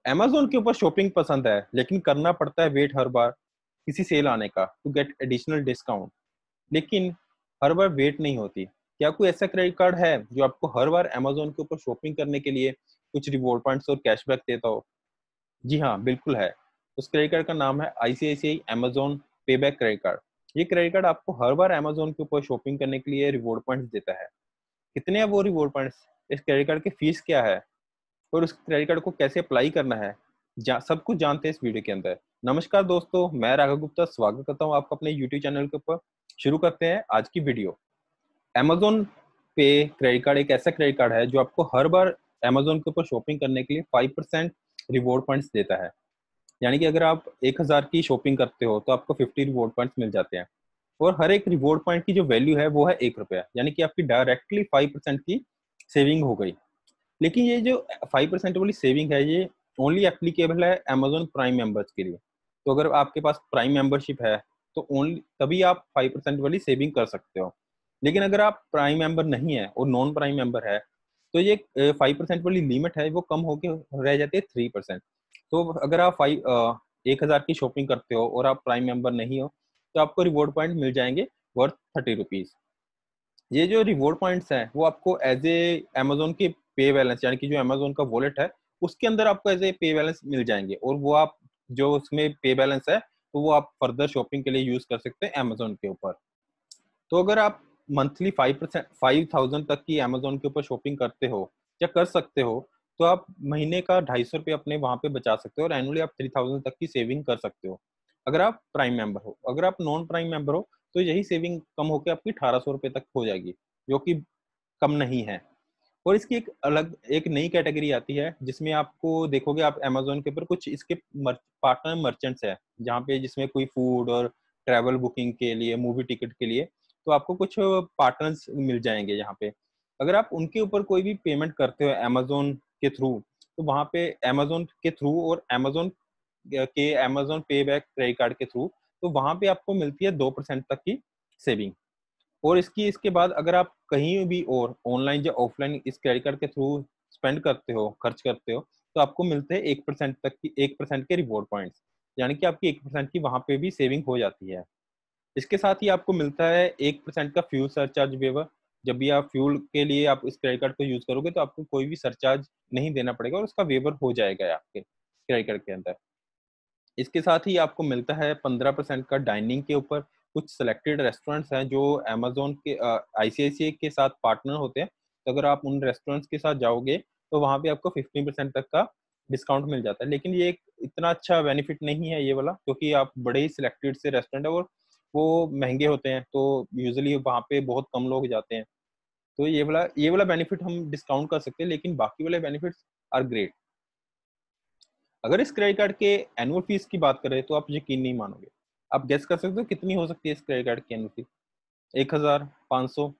Amazon के ऊपर shopping पसंद है, लेकिन करना पड़ता है वेट हर बार किसी सेल आने का टू गेट एडिशनल डिस्काउंट। लेकिन हर बार वेट नहीं होती। क्या कोई ऐसा क्रेडिट कार्ड है जो आपको हर बार अमेज़न के ऊपर शॉपिंग करने के लिए कुछ रिवॉर्ड पॉइंट्स और कैशबैक देता हो? जी हाँ, बिल्कुल है। उस क्रेडिट कार्ड का नाम है ICICI Amazon payback credit card. ये क्रेडिट कार्ड आपको हर बार अमेज़न के ऊपर शॉपिंग करने के लिए रिवॉर्ड पॉइंट्स देता है। कितने हैं वो रिवॉर्ड पॉइंट्स? इस क्रेडिट कार्ड की फीस क्या है? और उस क्रेडिट कार्ड को कैसे अप्लाई करना है, सब कुछ जानते हैं इस वीडियो के अंदर। नमस्कार दोस्तों, मैं राघव गुप्ता स्वागत करता हूँ आपका अपने यूट्यूब चैनल के ऊपर। शुरू करते हैं आज की वीडियो। अमेज़न पे क्रेडिट कार्ड एक ऐसा क्रेडिट कार्ड है जो आपको हर बार अमेज़न के ऊपर शॉपिंग करने के लिए 5% रिवॉर्ड पॉइंट्स देता है। यानी कि अगर आप 1000 की शॉपिंग करते हो तो आपको 50 रिवॉर्ड पॉइंट्स मिल जाते हैं। और हर एक रिवॉर्ड पॉइंट की जो वैल्यू है वो है ₹1, यानी कि आपकी डायरेक्टली 5% की सेविंग हो गई। लेकिन ये जो 5% वाली सेविंग है, ये ओनली एप्लीकेबल है अमेज़न प्राइम मेंबर्स के लिए। तो अगर आपके पास प्राइम मेंबरशिप है, तो ओनली तभी आप 5% वाली सेविंग कर सकते हो। लेकिन अगर आप प्राइम मेंबर नहीं है और नॉन प्राइम मेंबर है, तो ये 5% वाली लिमिट है, वो कम होके रह जाती है 3%। तो अगर आप 1000 की शॉपिंग करते हो और आप प्राइम मेंबर नहीं हो, तो आपको रिवॉर्ड पॉइंट मिल जाएँगे वर्थ ₹30। ये जो रिवॉर्ड पॉइंट्स हैं, वो आपको एज़ ए अमेज़न के पे बैलेंस, यानी कि जो अमेज़न का वॉलेट है, उसके अंदर आपको एज़ ए पे बैलेंस मिल जाएँगे और वो आप जो उसमें पे बैलेंस है, तो वो आप फर्दर शॉपिंग के लिए यूज़ कर सकते हैं अमेज़न के ऊपर। तो अगर आप मंथली 5,000 तक की अमेज़न के ऊपर शॉपिंग करते हो या कर सकते हो, तो आप महीने का ₹250 अपने वहाँ पे बचा सकते हो और एनुअली आप 3000 तक की सेविंग कर सकते हो, अगर आप प्राइम मेंबर हो। अगर आप नॉन प्राइम मेंबर हो, तो यही सेविंग कम होके आपकी ₹1800 तक हो जाएगी, जो कि कम नहीं है। और इसकी एक नई कैटेगरी आती है, जिसमें आपको देखोगे आप अमेज़न के ऊपर कुछ इसके पार्टनर मर्चेंट्स हैं, जहाँ पे जिसमें कोई फूड और ट्रैवल बुकिंग के लिए, मूवी टिकट के लिए, तो आपको कुछ पार्टनर्स मिल जाएँगे यहाँ पे। अगर आप उनके ऊपर कोई भी पेमेंट करते हो अमेज़न के थ्रू, तो वहाँ पे अमेज़न के थ्रू और अमेज़न पे बैक क्रेडिट कार्ड के थ्रू, तो वहाँ पे आपको मिलती है 2% तक की सेविंग। और इसके बाद अगर आप कहीं भी और ऑनलाइन या ऑफलाइन इस क्रेडिट कार्ड के थ्रू स्पेंड करते हो, खर्च करते हो, तो आपको मिलते हैं 1% के रिवॉर्ड पॉइंट्स। यानी कि आपकी 1% की वहाँ पे भी सेविंग हो जाती है। इसके साथ ही आपको मिलता है 1% का फ्यूल सरचार्ज वेवर। जब भी आप फ्यूल के लिए आप इस क्रेडिट कार्ड को यूज़ करोगे, तो आपको कोई भी सरचार्ज नहीं देना पड़ेगा और उसका वेवर हो जाएगा आपके क्रेडिट कार्ड के अंदर। इसके साथ ही आपको मिलता है 15% का डाइनिंग के ऊपर। कुछ सिलेक्टेड रेस्टोरेंट्स हैं जो अमेज़न के आईसीआईसीआई के साथ पार्टनर होते हैं। तो अगर आप उन रेस्टोरेंट्स के साथ जाओगे, तो वहाँ पे आपको 15% तक का डिस्काउंट मिल जाता है। लेकिन ये एक इतना अच्छा बेनिफिट नहीं है ये वाला, क्योंकि आप बड़े ही सिलेक्टेड से रेस्टोरेंट है और वो महँगे होते हैं, तो यूजुअली वहाँ पे बहुत कम लोग जाते हैं। तो ये वाला बेनिफिट हम डिस्काउंट कर सकते हैं, लेकिन बाकी वाले बेनिफिट्स आर ग्रेट। अगर इस क्रेडिट कार्ड के एनुअल फीस की बात करें, तो आप यकीन नहीं मानोगे। आप गेस कर सकते हो कितनी हो सकती है इस क्रेडिट कार्ड की एनुअल फीस? 1000, 500?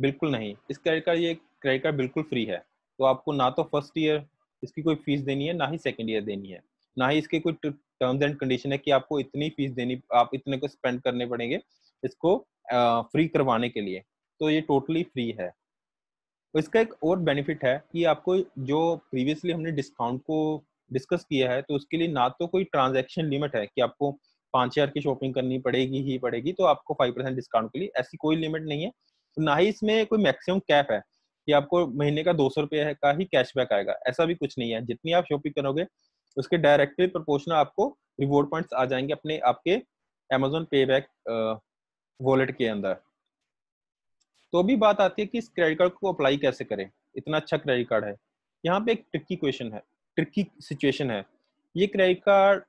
बिल्कुल नहीं। इस क्रेडिट कार्ड बिल्कुल फ्री है। तो आपको ना तो फर्स्ट ईयर इसकी कोई फीस देनी है, ना ही सेकंड ईयर देनी है। ना ही इसके कोई टर्म्स एंड कंडीशन है कि आपको इतनी फीस देनी, आप इतने को स्पेंड करने पड़ेंगे इसको फ्री करवाने के लिए। तो ये टोटली फ्री है। तो इसका एक और बेनिफिट है कि आपको जो प्रीवियसली हमने डिस्काउंट को डिस्कस किया है, तो उसके लिए ना तो कोई ट्रांजैक्शन लिमिट है कि आपको 5000 की शॉपिंग करनी पड़ेगी ही पड़ेगी, तो आपको 5% डिस्काउंट के लिए ऐसी कोई लिमिट नहीं है। ना ही इसमें कोई मैक्सिमम कैप है कि आपको महीने का ₹200 का ही कैशबैक आएगा, ऐसा भी कुछ नहीं है। जितनी आप शॉपिंग करोगे, उसके डायरेक्टली प्रोपोर्शनल आपको रिवॉर्ड पॉइंट्स आ जाएँगे अपने आपके अमेज़न पे बैक वॉलेट के अंदर। तो अभी बात आती है कि इस क्रेडिट कार्ड को अप्लाई कैसे करें? इतना अच्छा क्रेडिट कार्ड है। यहाँ पे एक ट्रिकी सिचुएशन है। ये credit card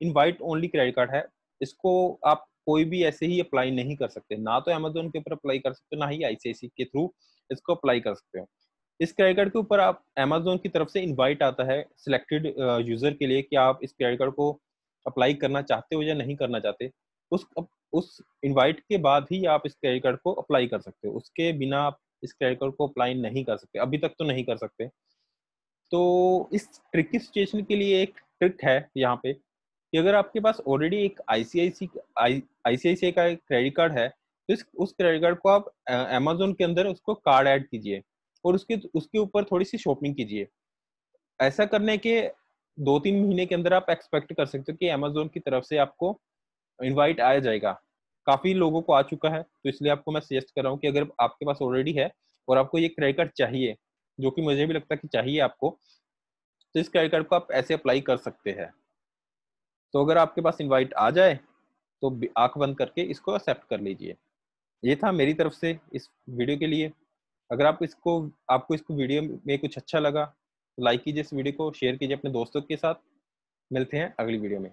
invite only credit card है। इसको आप कोई भी ऐसे ही अप्लाई नहीं कर सकते। ना तो अमेज़न के ऊपर अप्लाई कर सकते हो, ना ही आईसीआईसीआई के थ्रू इसको अप्लाई कर सकते हो। इस क्रेडिट कार्ड के ऊपर आप अमेज़न की तरफ से इनवाइट आता है सिलेक्टेड यूज़र के लिए कि आप इस क्रेडिट कार्ड को अप्लाई करना चाहते हो या नहीं करना चाहते। उस इनवाइट के बाद ही आप इस क्रेडिट कार्ड को अप्लाई कर सकते हो। उसके बिना आप इस क्रेडिट कार्ड को अप्लाई नहीं कर सकते। अभी तक तो नहीं कर सकते। तो इस ट्रिकी सिचुएशन के लिए एक ट्रिक है यहाँ पे कि अगर आपके पास ऑलरेडी एक आईसीआईसीआई का एक क्रेडिट कार्ड है, तो इस उस क्रेडिट कार्ड को आप अमेज़न के अंदर उसको कार्ड ऐड कीजिए और उसके उसके ऊपर थोड़ी-सी शॉपिंग कीजिए। ऐसा करने के 2-3 महीने के अंदर आप एक्सपेक्ट कर सकते हो कि अमेज़न की तरफ से आपको इनवाइट आ जाएगा। काफ़ी लोगों को आ चुका है, तो इसलिए आपको मैं सजेस्ट कर रहा हूँ कि अगर आपके पास ऑलरेडी है और आपको ये क्रेडिट कार्ड चाहिए, जो कि मुझे भी लगता है कि चाहिए आपको, तो इस क्रेडिट कार्ड को आप ऐसे अप्लाई कर सकते हैं। तो अगर आपके पास इनवाइट आ जाए, तो आँख बंद करके इसको एक्सेप्ट कर लीजिए। ये था मेरी तरफ से इस वीडियो के लिए। अगर आपको इसको वीडियो में कुछ अच्छा लगा, तो लाइक कीजिए इस वीडियो को, शेयर कीजिए अपने दोस्तों के साथ। मिलते हैं अगली वीडियो में।